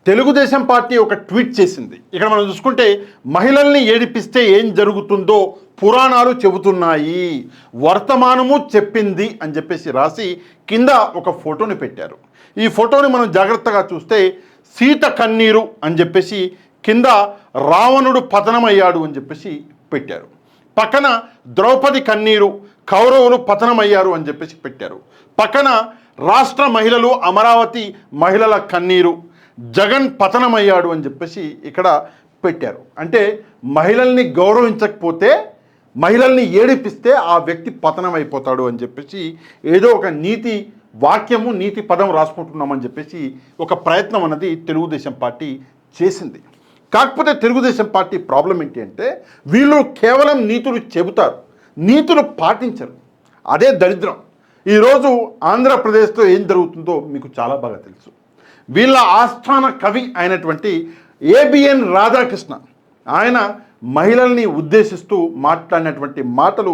Telugu Desam party ఒక tweet చేసింది. ఇక్కడ మనం చూసుకుంటే మహిళల్ని ఏడిపిస్తే ఏం జరుగుతుందో పురాణాలు చెబుతున్నాయి, వర్తమానము చెప్పింది అని చెప్పేసి రాసి కింద ఒక ఫోటోని పెట్టారు. ఈ ఫోటోని మనం జాగ్రత్తగా చూస్తే సీత కన్నీరు అని చెప్పేసి కింద రావణుడు పతనమయ్యాడు అని చెప్పేసి పెట్టారు. పక్కన ద్రౌపది కన్నీరు, కౌరవులు పతనమయ్యారు అని చెప్పేసి పెట్టారు. పక్కన రాష్ట్ర మహిళలు, అమరావతి మహిళల కన్నీరు, జగన్ పతనమయ్యాడు అని చెప్పేసి ఇక్కడ పెట్టారు. అంటే మహిళల్ని గౌరవించకపోతే, మహిళల్ని ఏడిపిస్తే ఆ వ్యక్తి పతనమైపోతాడు అని చెప్పేసి ఏదో ఒక నీతి వాక్యము, నీతి పదం రాసుకుంటున్నామని చెప్పేసి ఒక ప్రయత్నం అన్నది తెలుగుదేశం పార్టీ చేసింది. కాకపోతే తెలుగుదేశం పార్టీ ప్రాబ్లం ఏంటి అంటే వీళ్ళు కేవలం నీతులు చెబుతారు, నీతులు పాటించరు. అదే దరిద్రం. ఈరోజు ఆంధ్రప్రదేశ్లో ఏం జరుగుతుందో మీకు చాలా బాగా తెలుసు. వీళ్ళ ఆస్థాన కవి అయినటువంటి ఏబిఎన్ రాధాకృష్ణ, ఆయన మహిళల్ని ఉద్దేశిస్తూ మాట్లాడినటువంటి మాటలు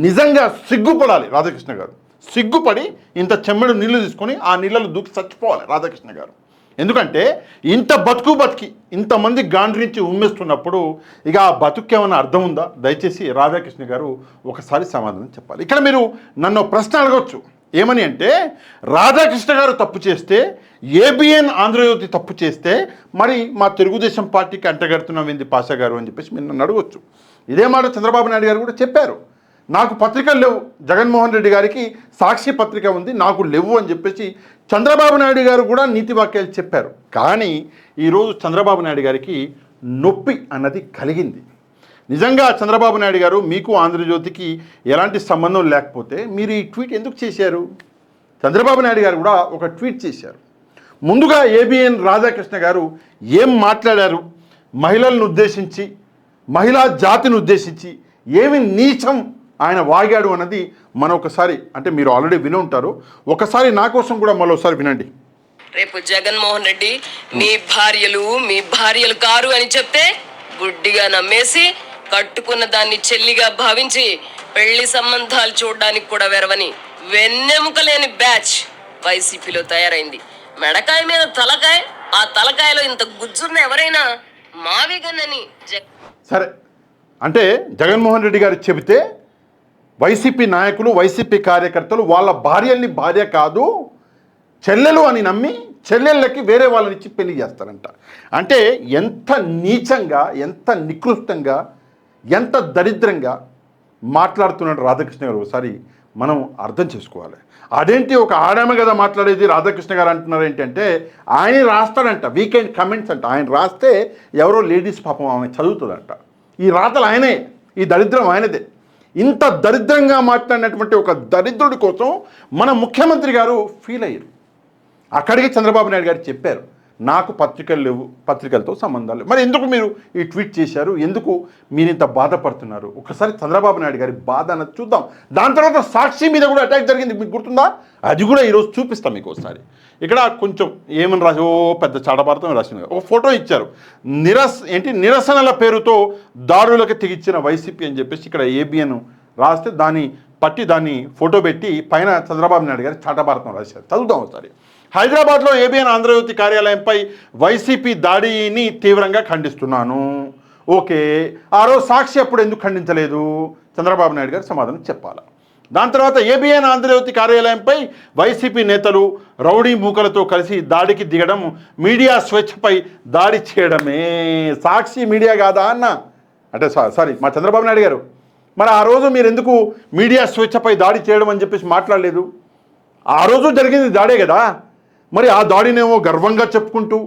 నిజంగా సిగ్గుపడాలి. రాధాకృష్ణ గారు సిగ్గుపడి ఇంత చెమ్మెడు నీళ్లు తీసుకొని ఆ నీళ్ళలో దూకి చచ్చిపోవాలి రాధాకృష్ణ గారు. ఎందుకంటే ఇంత బతికి ఇంతమంది గాండ్రించి ఉమ్మేస్తున్నప్పుడు ఇక ఆ బతుకు ఏమైనా అర్థం ఉందా? దయచేసి రాధాకృష్ణ గారు ఒకసారి సమాధానం చెప్పాలి. ఇక్కడ మీరు నన్ను ప్రశ్న అడగవచ్చు, ఏమని అంటే రాధాకృష్ణ గారు తప్పు చేస్తే, ఏబిఎన్ ఆంధ్రజ్యోతి తప్పు చేస్తే మరి మా తెలుగుదేశం పార్టీకి అంటగడుతున్నాం ఏంది పాషా గారు అని చెప్పేసి మీరు నన్ను అడగవచ్చు. ఇదే మాట చంద్రబాబు నాయుడు గారు కూడా చెప్పారు. నాకు పత్రికలు లేవు, జగన్మోహన్ రెడ్డి గారికి సాక్షి పత్రిక ఉంది, నాకు లేవు అని చెప్పేసి చంద్రబాబు నాయుడు గారు కూడా నీతి వాక్యాలు చెప్పారు. కానీ ఈరోజు చంద్రబాబు నాయుడు గారికి నొప్పి అన్నది కలిగింది. నిజంగా చంద్రబాబు నాయుడు గారు, మీకు ఆంధ్రజ్యోతికి ఎలాంటి సంబంధం లేకపోతే మీరు ఈ ట్వీట్ ఎందుకు చేశారు? చంద్రబాబు నాయుడు గారు కూడా ఒక ట్వీట్ చేశారు. ముందుగా ఏబిఎన్ రాధాకృష్ణ గారు ఏం మాట్లాడారు, మహిళలను ఉద్దేశించి, మహిళా జాతిని ఉద్దేశించి ఏమి నీచం ఆయన వాగాడు అన్నది మనం ఒకసారి, అంటే మీరు ఆల్రెడీ విని ఉంటారు, ఒకసారి నా కోసం కూడా మరోసారి వినండి. రేపు జగన్మోహన్ రెడ్డి మీ భార్యలు కారు అని చెప్తే గుడ్డిగా నమ్మేసి కట్టుకున్న దాన్ని చెల్లిగా భావించి పెళ్లి సంబంధాలు చూడడానికి కూడా వెరవని వెన్నెముక లేని బ్యాచ్ వైసీపీలో తయారైంది. మెడకాయ మీద తలకాయ, ఆ తలకాయలో ఇంత గుజ్జున్న ఎవరైనా మావిగనని సరే అంటే జగన్మోహన్ రెడ్డి గారు చెబితే వైసీపీ నాయకులు, వైసీపీ కార్యకర్తలు వాళ్ళ భార్యల్ని భార్య కాదు చెల్లెలు అని నమ్మి చెల్లెళ్ళకి వేరే వాళ్ళని ఇచ్చి పెళ్లి చేస్తారంట. అంటే ఎంత నీచంగా, ఎంత నికృష్టంగా, ఎంత దరిద్రంగా మాట్లాడుతున్నాడు రాధాకృష్ణ గారు ఒకసారి మనం అర్థం చేసుకోవాలి. అదేంటి ఒక ఆడామె కదా మాట్లాడేది, రాధాకృష్ణ గారు అంటున్నారు ఏంటంటే ఆయన రాస్తాడంట వీకెండ్ కమెంట్స్ అంట. ఆయన రాస్తే ఎవరో లేడీస్ పాపం ఆమె చదువుతుందంట. ఈ రాతలు ఆయనే, ఈ దరిద్రం ఆయనదే. ఇంత దరిద్రంగా మాట్లాడినటువంటి ఒక దరిద్రుడి కోసం మన ముఖ్యమంత్రి గారు ఫీల్ అయ్యారు. అక్కడికి చంద్రబాబు నాయుడు గారు చెప్పారు, నాకు పత్రికలు లేవు, పత్రికలతో సంబంధాలు లేవు. మరి ఎందుకు మీరు ఈ ట్వీట్ చేశారు, ఎందుకు మీరు ఇంత బాధపడుతున్నారు? ఒకసారి చంద్రబాబు నాయుడు గారి బాధ అన్నది చూద్దాం. దాని తర్వాత సాక్షి మీద కూడా అటాక్ జరిగింది, మీకు గుర్తుందా? అది కూడా ఈరోజు చూపిస్తాం మీకు ఒకసారి. ఇక్కడ కొంచెం ఏమని రాసి, పెద్ద చాటపారతం రాసింది. ఒక ఫోటో ఇచ్చారు, నిరసనల పేరుతో దాడులకు తెగిచ్చిన వైసీపీ అని చెప్పేసి ఇక్కడ ఏబిఎన్ రాస్తే దాన్ని పట్టి దాన్ని ఫోటో పెట్టి పైన చంద్రబాబు నాయుడు గారు చాటపారతం రాశారు. చదువుతాం ఒకసారి. హైదరాబాద్లో ఏబిఎన్ ఆంధ్రజ్యోతి కార్యాలయంపై వైసీపీ దాడిని తీవ్రంగా ఖండిస్తున్నాను. ఓకే, ఆ రోజు సాక్షి అప్పుడు ఎందుకు ఖండించలేదు? చంద్రబాబు నాయుడు గారు సమాధానం చెప్పాలి. దాని తర్వాత ఏబిఎన్ ఆంధ్రజ్యోతి కార్యాలయంపై వైసీపీ నేతలు రౌడీ మూకలతో కలిసి దాడికి దిగడం మీడియా స్వేచ్ఛపై దాడి చేయడమే. సాక్షి మీడియా కాదా అన్న? అంటే సారీ మా చంద్రబాబు నాయుడు గారు, మరి ఆ రోజు మీరు ఎందుకు మీడియా స్వేచ్ఛపై దాడి చేయడం అని చెప్పేసి మాట్లాడలేదు? ఆ రోజు జరిగింది దాడే కదా. మరి ఆ దాడినేమో గర్వంగా చెప్పుకుంటూ,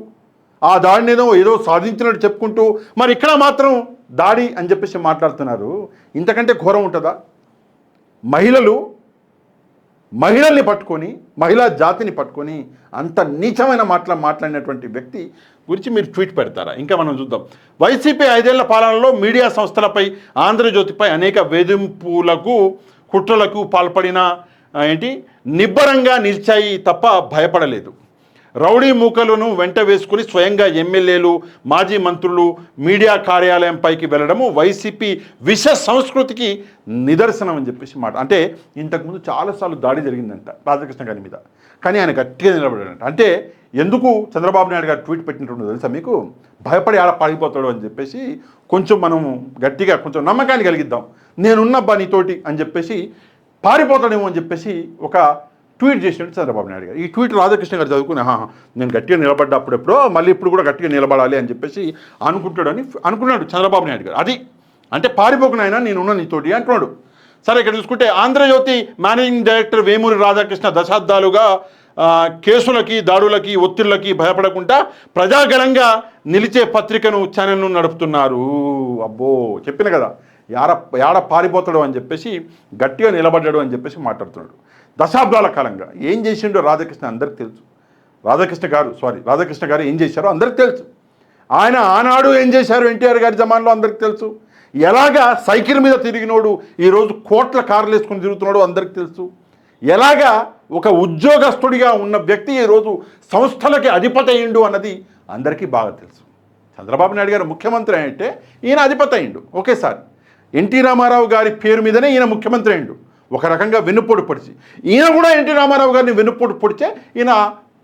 ఆ దాడినేమో ఏదో సాధించినట్టు చెప్పుకుంటూ, మరి ఇక్కడ మాత్రం దాడి అని చెప్పేసి మాట్లాడుతున్నారు. ఇంతకంటే ఘోరం ఉంటుందా? మహిళల్ని పట్టుకొని, మహిళా జాతిని పట్టుకొని అంత నీచమైన మాట్లాడినటువంటి వ్యక్తి గురించి మీరు ట్వీట్ పెడతారా? ఇంకా మనం చూద్దాం. వైసీపీ 5 ఏళ్ల పాలనలో మీడియా సంస్థలపై, ఆంధ్రజ్యోతిపై అనేక వేధింపులకు, కుట్రలకు పాల్పడిన నిబ్బరంగా నిలిచాయి తప్ప భయపడలేదు. రౌడీ మూకలను వెంట వేసుకుని స్వయంగా ఎమ్మెల్యేలు, మాజీ మంత్రులు మీడియా కార్యాలయంపైకి వెళ్ళడము వైసీపీ విష సంస్కృతికి నిదర్శనం అని చెప్పేసి మాట. అంటే ఇంతకుముందు చాలాసార్లు దాడి జరిగిందంట రాధాకృష్ణ గారి మీద, కానీ ఆయన గట్టిగా నిలబడాడంట. అంటే ఎందుకు చంద్రబాబు నాయుడు గారు ట్వీట్ పెట్టినట్టు తెలుసా మీకు? భయపడి ఆడ పారిపోతాడు అని చెప్పేసి కొంచెం మనం గట్టిగా కొంచెం నమ్మకాన్ని కలిగిద్దాం, నేనున్నబ్బా నీతోటి అని చెప్పేసి పారిపోతాడేమో అని చెప్పేసి ఒక ట్వీట్ చేసినట్టు చంద్రబాబు నాయుడు గారు. ఈ ట్వీట్ రాధాకృష్ణ గారు చదువుకుని నేను గట్టిగా నిలబడ్డా అప్పుడెప్పుడో మళ్ళీ ఇప్పుడు కూడా గట్టిగా నిలబడాలి అని చెప్పేసి అనుకున్నాడు చంద్రబాబు నాయుడు గారు. అది అంటే పారిపోకునైనా నేనున్న నీతోటి అంటున్నాడు. సరే, ఇక్కడ చూసుకుంటే ఆంధ్రజ్యోతి మేనేజింగ్ డైరెక్టర్ వేమూరి రాధాకృష్ణ దశాబ్దాలుగా కేసులకి, దాడులకి, ఒత్తిళ్లకి భయపడకుండా ప్రజాగలంగా నిలిచే పత్రికను, ఛానల్ను నడుపుతున్నారు. అబ్బో, చెప్పిన కదా, యాడ పారిపోతాడు అని చెప్పేసి గట్టిగా నిలబడ్డాడు అని చెప్పేసి మాట్లాడుతున్నాడు. దశాబ్దాల కాలంగా ఏం చేసిండో రాధాకృష్ణ అందరికి తెలుసు. రాధాకృష్ణ గారు ఏం చేశారో అందరికి తెలుసు. ఆయన ఆనాడు ఏం చేశారు ఎన్టీఆర్ గారి జమాన్లో అందరికి తెలుసు. ఎలాగా సైకిల్ మీద తిరిగినోడు ఈరోజు కోట్ల కార్లు వేసుకుని తిరుగుతున్నాడు అందరికి తెలుసు. ఎలాగా ఒక ఉద్యోగస్తుడిగా ఉన్న వ్యక్తి ఈరోజు సంస్థలకి అధిపతి అయ్యిండు అన్నది అందరికీ బాగా తెలుసు. చంద్రబాబు నాయుడు గారు ముఖ్యమంత్రి అంటే ఈయన అధిపతి అయ్యిండు ఒకేసారి. ఎన్టీ రామారావు గారి పేరు మీదనే ఈయన ముఖ్యమంత్రి అయ్యిండు, ఒక రకంగా వెన్నుపోటు పొడిచి. ఈయన కూడా ఎన్టీ రామారావు గారిని వెన్నుపోటు పొడిచే ఈయన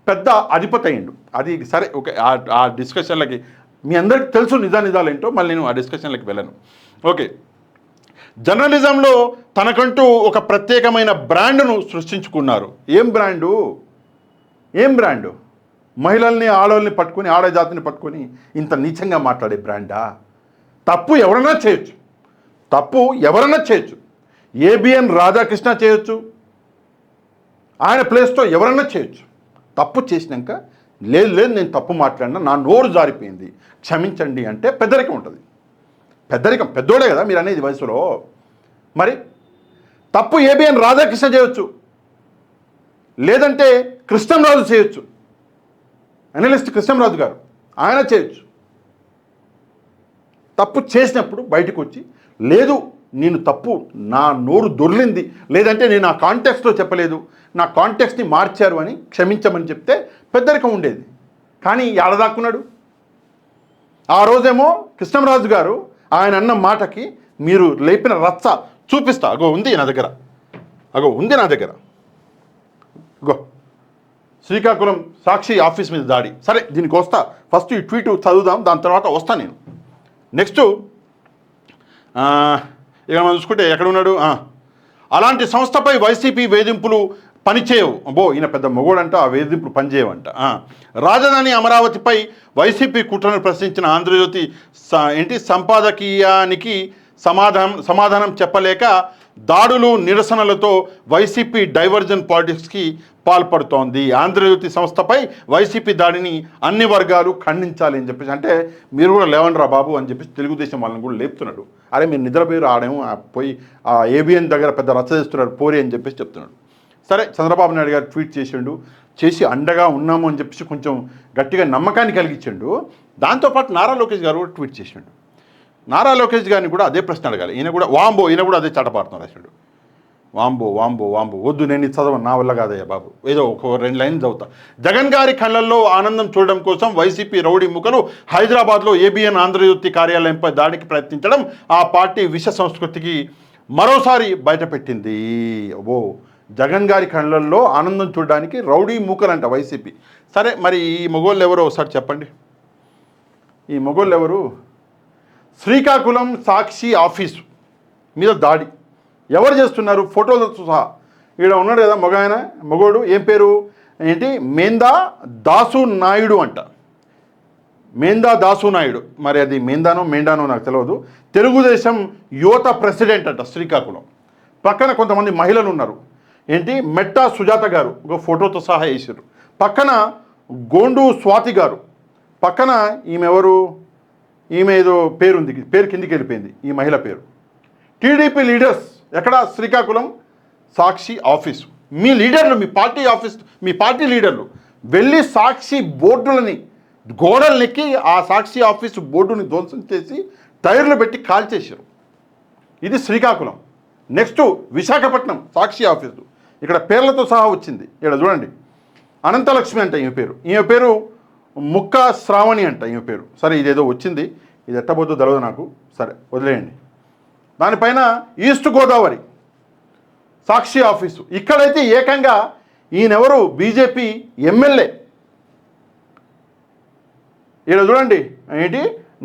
పెద్ద అధిపతి అయ్యిండు. అది సరే, ఓకే, ఆ డిస్కషన్లకి మీ అందరికి తెలుసు నిజాలు ఏంటో, మళ్ళీ నేను ఆ డిస్కషన్లకి వెళ్ళను. ఓకే, జర్నలిజంలో తనకంటూ ఒక ప్రత్యేకమైన బ్రాండ్ను సృష్టించుకున్నారు. ఏం బ్రాండు? మహిళల్ని, ఆడవాళ్ళని పట్టుకొని, ఆడజాతిని పట్టుకొని ఇంత నీచంగా మాట్లాడే బ్రాండా? తప్పు ఎవరైనా చేయొచ్చు. ఏబిఎన్ రాధాకృష్ణ చేయొచ్చు, ఆయన ప్లేస్లో ఎవరన్నా చేయొచ్చు. తప్పు చేసినాక లేదు నేను తప్పు మాట్లాడినా, నా నోరు జారిపోయింది, క్షమించండి అంటే పెద్దరికం ఉంటుంది. పెద్దరికం, పెద్దోడే కదా మీరు అనేది వయసులో. మరి తప్పు ఏబిఎన్ రాధాకృష్ణ చేయొచ్చు, లేదంటే కృష్ణంరాజు చేయొచ్చు, అనలిస్ట్ కృష్ణంరాజు గారు ఆయన చేయొచ్చు. తప్పు చేసినప్పుడు బయటకు వచ్చి లేదు నేను తప్పు, నా నోరు దొర్లింది, లేదంటే నేను ఆ కాంటెక్స్ట్లో చెప్పలేదు, నా కాంటెక్స్ని మార్చారు అని క్షమించమని చెప్తే పెద్దరికం ఉండేది. కానీ ఎడదాక్కున్నాడు. ఆ రోజేమో కృష్ణంరాజు గారు ఆయన అన్న మాటకి మీరు లేపిన రచ్చ చూపిస్తా, ఉంది నా దగ్గర గో శ్రీకాకుళం సాక్షి ఆఫీస్ మీద దాడి. సరే, దీనికి వస్తా, ఫస్ట్ ఈ ట్వీట్ చదువుదాం, దాని తర్వాత వస్తా నేను. నెక్స్ట్ ఇక మనం చూసుకుంటే ఎక్కడ ఉన్నాడు, అలాంటి సంస్థపై వైసీపీ వేధింపులు పనిచేయవు. అబ్బో, ఈయన పెద్ద మొగోడంట, ఆ వేధింపులు పనిచేయవంట. రాజధాని అమరావతిపై వైసీపీ కుట్రను ప్రశ్నించిన ఆంధ్రజ్యోతి సంపాదకీయానికి సమాధానం చెప్పలేక దాడులు, నిరసనలతో వైసీపీ డైవర్జన్ పాలిటిక్స్కి పాల్పడుతోంది. ఆంధ్రజ్యోతి సంస్థపై వైసీపీ దాడిని అన్ని వర్గాలు ఖండించాలి అని చెప్పేసి, అంటే మీరు కూడా లేవండ్రా బాబు అని చెప్పేసి తెలుగుదేశం వాళ్ళని కూడా లేపుతున్నాడు. అరే మీరు నిద్రపోయారు, ఆడేమో పోయి ఆ ఏబిఎన్ దగ్గర పెద్ద రచ్చ చేస్తున్నాడు పోరి అని చెప్పేసి చెప్తున్నాడు. సరే, చంద్రబాబు నాయుడు గారు ట్వీట్ చేసి అండగా ఉన్నాము అని చెప్పేసి కొంచెం గట్టిగా నమ్మకాన్ని కలిగించాడు. దాంతోపాటు నారా లోకేష్ గారు కూడా ట్వీట్ చేసిండు. నారా లోకేష్ గారిని కూడా అదే ప్రశ్న అడగాలి. ఈయన కూడా అదే చాటపాడుతున్నారు. రాశాడు వాంబో వద్దు, నేను ఇది చదవను, నా వల్ల కాదయ్యా బాబు, ఏదో ఒక 2 లైన్లు చదువుతా. జగన్ గారి కళ్ళల్లో ఆనందం చూడడం కోసం వైసీపీ రౌడీ ముఖలు హైదరాబాద్లో ఏబిఎన్ ఆంధ్రజ్యోతి కార్యాలయంపై దాడికి ప్రయత్నించడం ఆ పార్టీ విష సంస్కృతికి మరోసారి బయటపెట్టింది. జగన్ గారి కళ్ళల్లో ఆనందం చూడడానికి రౌడీ మూకలంట వైసీపీ. సరే, మరి ఈ మొగోళ్ళు ఎవరో ఒకసారి చెప్పండి. ఈ మొగోళ్ళు ఎవరు? శ్రీకాకుళం సాక్షి ఆఫీసు మీద దాడి ఎవరు చేస్తున్నారు? ఫోటోలతో సహా. ఇక్కడ ఉన్నాడు కదా మొగోడు, ఏం పేరు మేందా దాసు నాయుడు అంట. మేందా దాసు నాయుడు, మరి అది మేండానో నాకు తెలియదు. తెలుగుదేశం యువత ప్రెసిడెంట్ అంట శ్రీకాకుళం. పక్కన కొంతమంది మహిళలు ఉన్నారు. మెట్టా సుజాత గారు ఒక ఫోటోతో సహా వేసారు. పక్కన గోండు స్వాతి గారు, పక్కన ఈమె ఏదో పేరు కిందికి వెళ్ళిపోయింది, ఈ మహిళ పేరు. టీడీపీ లీడర్స్ ఎక్కడ? శ్రీకాకుళం సాక్షి ఆఫీసు. మీ లీడర్లు, మీ పార్టీ లీడర్లు వెళ్ళి సాక్షి బోర్డులని, గోడలెక్కి ఆ సాక్షి ఆఫీసు బోర్డుని ధ్వంసం చేసి టైర్లు పెట్టి కాల్చేశారు. ఇది శ్రీకాకుళం. నెక్స్ట్ విశాఖపట్నం సాక్షి ఆఫీసు, ఇక్కడ పేర్లతో సహా వచ్చింది. ఇక్కడ చూడండి, అనంతలక్ష్మి అంట ఈమె పేరు ముక్కా శ్రావణి అంట ఈమె పేరు. సరే, ఇదేదో వచ్చింది, ఇది ఎట్టబోద్దో తెలియదు నాకు, సరే వదిలేయండి. దానిపైన ఈస్ట్ గోదావరి సాక్షి ఆఫీసు. ఇక్కడైతే ఏకంగా ఈయనెవరు? బీజేపీ ఎమ్మెల్యే ఈడ చూడండి ఏంటి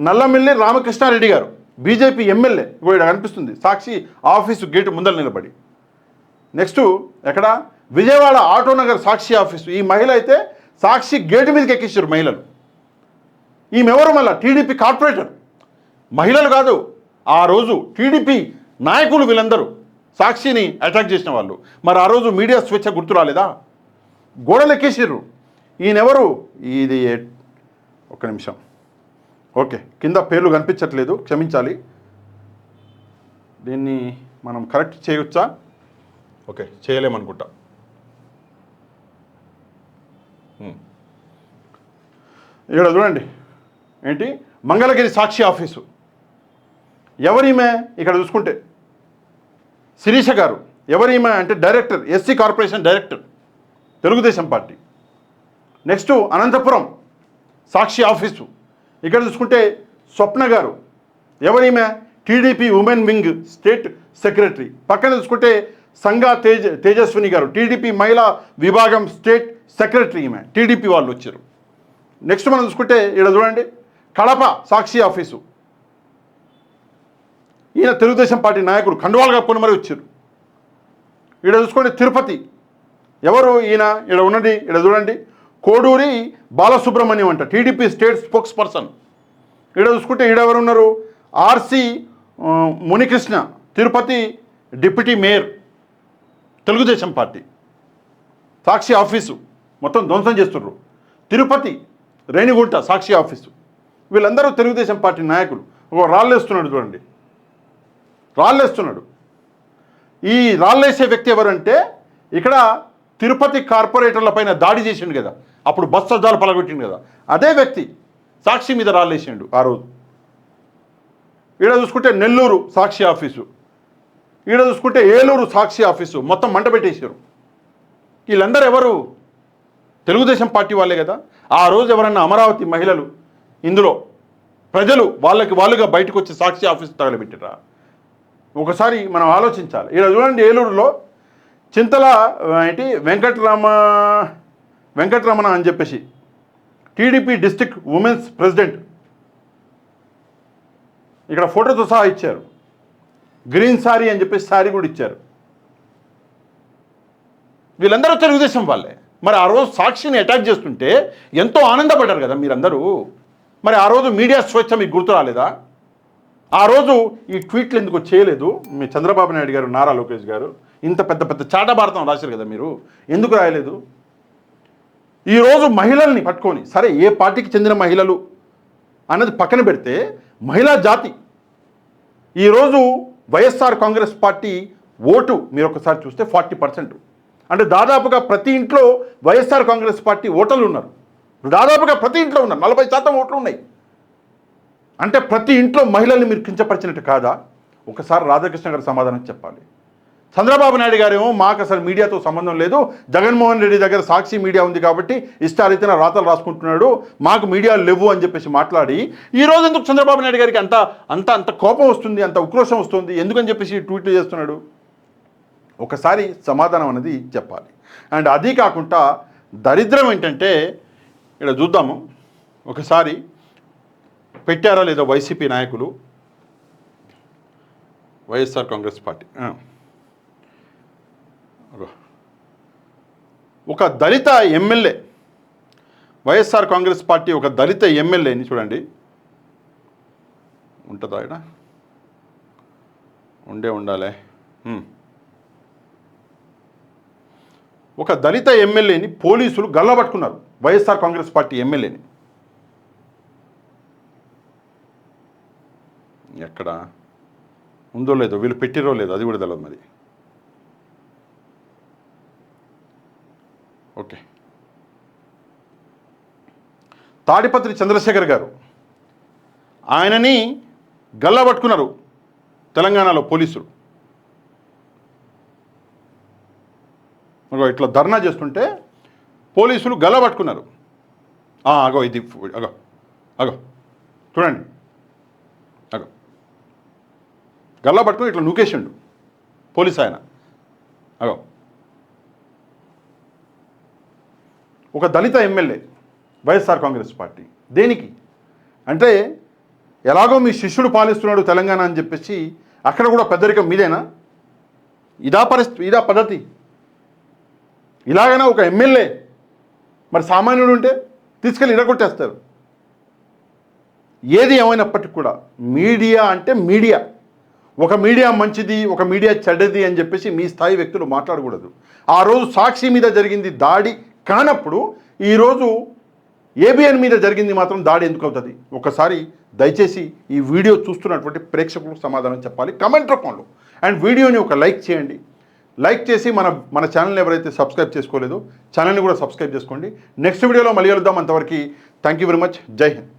నల్లమిల్లి రామకృష్ణారెడ్డి గారు బీజేపీ ఎమ్మెల్యే ఇక్కడ కనిపిస్తుంది సాక్షి ఆఫీసు గేటు ముందర నిలబడి. నెక్స్ట్ ఎక్కడ విజయవాడ ఆటోనగర్ సాక్షి ఆఫీసు. ఈ మహిళ అయితే సాక్షి గేటు మీదకి ఎక్కించారు మహిళలు. ఈమెవరు మళ్ళీ టీడీపీ కార్పొరేటర్, మహిళలు కాదు. ఆ రోజు టీడీపీ నాయకులు వీళ్ళందరూ సాక్షిని అటాక్ చేసిన వాళ్ళు. మరి ఆ రోజు మీడియా స్వేచ్ఛ గుర్తు రాలేదా? గోడలు ఎక్కేసారు. ఈయనెవరు? ఇది ఒక్క నిమిషం, ఓకే కింద పేర్లు కనిపించట్లేదు, క్షమించాలి. దీన్ని మనం కరెక్ట్ చేయవచ్చా? ఓకే చేయలేమనుకుంటా. ఇక్కడ చూడండి ఏంటి మంగళగిరి సాక్షి ఆఫీసు. ఎవరీమే? ఇక్కడ చూసుకుంటే శిరీష గారు. ఎవరీమే అంటే director, SC corporation director, Telugu Desam party. Next Anantapur Sakshi office. ఇక్కడ చూసుకుంటే స్వప్న గారు. ఎవరీమే? TDP women wing state secretary. పక్కన చూసుకుంటే సంగా తేజస్విని గారు, టీడీపీ మహిళా విభాగం స్టేట్ సెక్రటరీ. ఈమె టీడీపీ వాళ్ళు వచ్చారు. నెక్స్ట్ మనం చూసుకుంటే ఇక్కడ చూడండి కడప సాక్షి ఆఫీసు. ఈయన తెలుగుదేశం పార్టీ నాయకుడు, కండువాలు కప్పుకొని మరీ వచ్చారు. ఇక్కడ చూసుకోండి తిరుపతి. ఎవరు ఈయన? ఇక్కడ ఉన్నది ఇక్కడ చూడండి కోడూరి బాలసుబ్రహ్మణ్యం అంట, టీడీపీ స్టేట్ స్పోక్స్ పర్సన్. ఇక్కడ చూసుకుంటే ఈడెవరు ఉన్నారు? R C Munikrishna, Tirupati deputy mayor, Telugu Desam party. Sakshi office మొత్తం ధ్వంసం చేస్తున్నారు. తిరుపతి రేణిగుంట సాక్షి ఆఫీసు. వీళ్ళందరూ తెలుగుదేశం పార్టీ నాయకులు. ఒక రాళ్ళేస్తున్నాడు చూడండి, రాళ్ళేస్తున్నాడు. ఈ రాళ్ళేసే వ్యక్తి ఎవరంటే ఇక్కడ తిరుపతి కార్పొరేటర్ల పైన దాడి చేసిండు కదా, అప్పుడు బస్ అద్దాలు పలగొట్టిండు కదా, అదే వ్యక్తి సాక్షి మీద రాళ్ళేసిండు ఆ రోజు. ఈడ చూసుకుంటే నెల్లూరు సాక్షి ఆఫీసు. ఈడ చూసుకుంటే ఏలూరు సాక్షి ఆఫీసు. మొత్తం మంట పెట్టేశారు. వీళ్ళందరూ ఎవరు? తెలుగుదేశం పార్టీ వాళ్ళే కదా. ఆ రోజు ఎవరన్నా అమరావతి మహిళలు ఇందులో ప్రజలు వాళ్ళుగా బయటకు వచ్చి సాక్షి ఆఫీసు తగలబెట్టిరా? ఒకసారి మనం ఆలోచించాలి. ఇక్కడ చూడండి ఏలూరులో చింతల ఏంటి వెంకటరమణ అని చెప్పేసి టీడీపీ డిస్ట్రిక్ట్ ఉమెన్స్ ప్రెసిడెంట్. ఇక్కడ ఫోటోతో సహా ఇచ్చారు. గ్రీన్ సారీ అని చెప్పేసి సారీ కూడా ఇచ్చారు. వీళ్ళందరూ తెలుగుదేశం వాళ్ళే. మరి ఆ రోజు సాక్షిని అటాక్ చేస్తుంటే ఎంతో ఆనందపడ్డారు కదా మీరందరూ. మరి ఆ రోజు మీడియా స్వేచ్ఛ మీకు గుర్తు రాలేదా? ఆ రోజు ఈ ట్వీట్లు ఎందుకు చేయలేదు మీ చంద్రబాబు నాయుడు గారు, నారా లోకేష్ గారు? ఇంత పెద్ద పెద్ద చాటభారతం రాశారు కదా మీరు, ఎందుకు రాయలేదు? ఈరోజు మహిళల్ని పట్టుకొని, సరే ఏ పార్టీకి చెందిన మహిళలు అన్నది పక్కన పెడితే, మహిళా జాతి ఈరోజు వైఎస్ఆర్ కాంగ్రెస్ పార్టీ ఓటు మీరు ఒకసారి చూస్తే 40%. అంటే దాదాపుగా ప్రతి ఇంట్లో వైఎస్ఆర్ కాంగ్రెస్ పార్టీ ఓటర్లు ఉన్నారు. దాదాపుగా ప్రతి ఇంట్లో ఉన్నారు. 40% ఓట్లు ఉన్నాయి. అంటే ప్రతి ఇంట్లో మహిళల్ని మీరు కించపరిచినట్టు కాదా? ఒకసారి రాధాకృష్ణ గారు సమాధానం చెప్పాలి. చంద్రబాబు నాయుడు గారేమో మాకు అసలు మీడియాతో సంబంధం లేదు, జగన్మోహన్ రెడ్డి దగ్గర సాక్షి మీడియా ఉంది కాబట్టి ఇష్టారీతిన రాతలు రాసుకుంటున్నాడు, మాకు మీడియాలు లేవు అని చెప్పేసి మాట్లాడి, ఈరోజు ఎందుకు చంద్రబాబు నాయుడు గారికి అంత కోపం వస్తుంది, అంత ఉక్రోషం వస్తుంది, ఎందుకని చెప్పేసి ట్వీట్లు చేస్తున్నాడు? ఒకసారి సమాధానం అనేది చెప్పాలి. అండ్ అది కాకుండా దరిద్రం ఏంటంటే ఇక్కడ చూద్దాము ఒకసారి, పెట్టారా లేదా వైసీపీ నాయకులు, వైఎస్ఆర్ కాంగ్రెస్ పార్టీ ఒక దళిత ఎమ్మెల్యే, వైఎస్ఆర్ కాంగ్రెస్ పార్టీ ఒక దళిత ఎమ్మెల్యేని చూడండి, ఉంటుందా ఆయన? ఉండాలి. ఒక దళిత ఎమ్మెల్యేని పోలీసులు గల్లబట్టుకున్నారు, వైఎస్ఆర్ కాంగ్రెస్ పార్టీ ఎమ్మెల్యేని. ఎక్కడ ఉందో లేదో, వీళ్ళు పెట్టిరో లేదో అది కూడా తెలియదు మరి. ఓకే, తాడిపత్రి చంద్రశేఖర్ గారు, ఆయనని గల్లబట్టుకున్నారు తెలంగాణలో పోలీసులు. ఇట్లా ధర్నా చేస్తుంటే పోలీసులు గల్లబట్టుకున్నారు. అగో ఇది, అగో చూడండి, అగో గల్లబట్టుకుని ఇట్లా నూకేసిండు పోలీస్ ఆయన. అగో ఒక దళిత ఎమ్మెల్యే వైఎస్ఆర్ కాంగ్రెస్ పార్టీ. దేనికి? అంటే ఎలాగో మీ శిష్యుడు పాలిస్తున్నాడు తెలంగాణ అని చెప్పేసి అక్కడ కూడా పెద్దరికం మీదేనా? ఇదా పరిస్థితి, ఇదా పద్ధతి? ఇలాగైనా ఒక ఎమ్మెల్యే మరి సామాన్యుడు ఉంటే తీసుకెళ్ళి ఇరగొట్టేస్తారు. ఏది ఏమైనప్పటికీ కూడా మీడియా అంటే మీడియా, ఒక మీడియా మంచిది, ఒక మీడియా చెడ్డది అని చెప్పేసి మీ స్థాయి వ్యక్తులు మాట్లాడకూడదు. ఆ రోజు సాక్షి మీద జరిగింది దాడి కానప్పుడు ఈరోజు ఏబిఎన్ మీద జరిగింది మాత్రం దాడి ఎందుకు అవుతుంది? ఒకసారి దయచేసి ఈ వీడియో చూస్తున్నటువంటి ప్రేక్షకులకు సమాధానం చెప్పాలి కమెంట్ రూపంలో. అండ్ వీడియోని ఒక లైక్ చేయండి. లైక్ చేసి మన ఛానల్ని ఎవరైతే సబ్స్క్రైబ్ చేసుకోలేదో ఛానల్ని కూడా సబ్స్క్రైబ్ చేసుకోండి. నెక్స్ట్ వీడియోలో మళ్ళీ కలుద్దాం. అంతవరకు థ్యాంక్ యూ వెరీ మచ్. జై హింద్.